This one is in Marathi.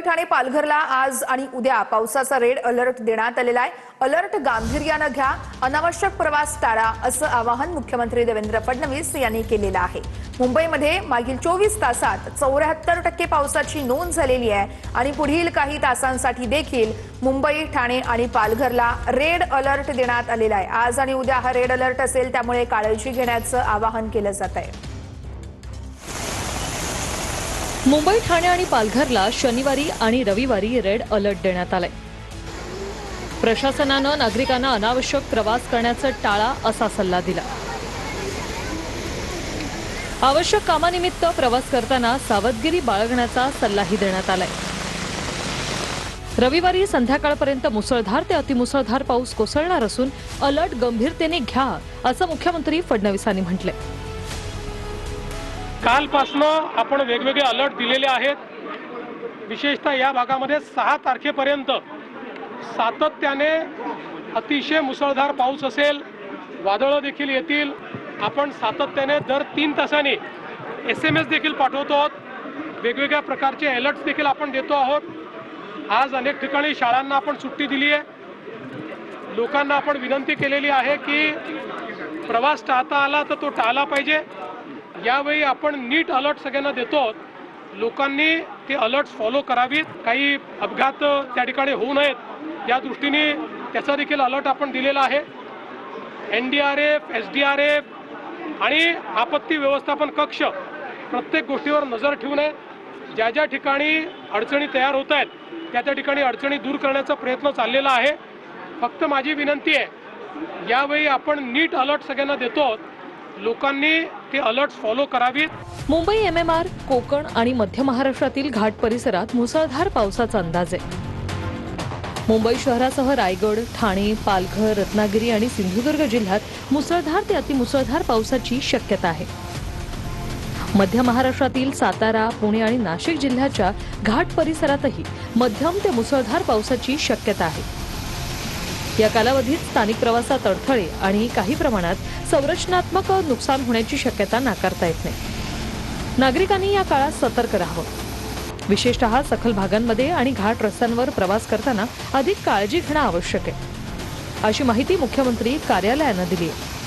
ठाणे पालघरला आज आणि उद्या पावसाचा रेड अलर्ट देण्यात आलेला आहे। अलर्ट गांभीर्याने घ्या, अनावश्यक प्रवास टाळा असं आवाहन मुख्यमंत्री देवेंद्र फडणवीस यांनी केलेलं आहे। मुंबईमध्ये मागील 24 तासात 74% पावसाची नोंद झालेली आहे आणि पुढील काही तासांसाठी देखील मुंबई, ठाणे आणि पालघरला रेड अलर्ट देण्यात आलेला आहे। आज आणि उद्या हा रेड अलर्ट असेल, त्यामुळे काळजी घेण्याचं आवाहन केलं जात आहे। मुंबई, ठाणे आणि पालघरला शनिवारी आणि रविवारी रेड अलर्ट देण्यात आलाय। प्रशासनानं नागरिकांना अनावश्यक प्रवास करण्याचं टाळा असा सल्ला दिला। आवश्यक कामानिमित्त प्रवास करताना सावधगिरी बाळगण्याचा सल्लाही देण्यात आलाय। रविवारी संध्याकाळपर्यंत मुसळधार ते अतिमुसळधार पाऊस कोसळणार असून अलर्ट गंभीरतेने घ्या असं मुख्यमंत्री फडणवीसांनी म्हटलंय। कालपासून आपण वेगवेगळे अलर्ट दिलेले आहेत। विशेषतः या भागामध्ये 6 तारखेपर्यंत सातत्याने अतिशय मुसळधार पाऊस असेल, वादळं देखील येतील। आपण सातत्याने दर 3 तासांनी SMS देखील पाठवतो आहोत, वेगवेगळ्या प्रकारचे अलर्ट्स देखील आपण देतो आहोत। आज अनेक ठिकाणी शाळांना आपण सुट्टी दिली आहे। लोकांना आपण विनंती केलेली आहे की प्रवास टाळता आला तर तो टाळला पाहिजे। यावेळी आपण नीट अलर्ट सगळ्यांना देतो। लोकांनी ते अलर्ट्स फॉलो करावीत, काही अपघात त्या ठिकाणी होऊ नयेत या दृष्टीने त्याचा देखील अलर्ट आपण दिलेला आहे। NDRF, SDRF आणि आपत्ती व्यवस्थापन कक्ष प्रत्येक गोष्टीवर नजर ठेवून आहे। ज्या ज्या ठिकाणी अडचणी तयार होत आहेत त्या ठिकाणी अडचणी दूर करण्याचा प्रयत्न चाललेला आहे। फक्त माझी विनंती आहे, यावेळी आपण नीट अलर्ट सगळ्यांना देतो, लोकांनी ते अलर्ट्स फॉलो करावीत। मुंबई, MMR, कोकण आणि मध्य महाराष्ट्रातील घाट परिसरात मुसळधार पावसाचा अंदाज आहे। मुंबई शहरासह रायगड, ठाणे, पालघर, रत्नागिरी आणि सिंधुदुर्ग जिल्ह्यात मुसळधार ते अतिमुसळधार पावसाची शक्यता आहे। मध्य महाराष्ट्रातील सातारा, पुणे आणि नाशिक जिल्ह्याच्या घाट परिसरातही मध्यम ते मुसळधार पावसाची शक्यता आहे। या कालावधीत स्थानिक प्रवासात अडथळे आणि काही प्रमाणात संरचनात्मक नुकसान होण्याची शक्यता नाकारता येत नाही। नागरिकांनी या काळात सतर्क राहावं। विशेषतः सखल भागांमध्ये आणि घाट रस्त्यांवर प्रवास करताना अधिक काळजी घेणं आवश्यक आहे, अशी माहिती मुख्यमंत्री कार्यालयानं दिली आहे।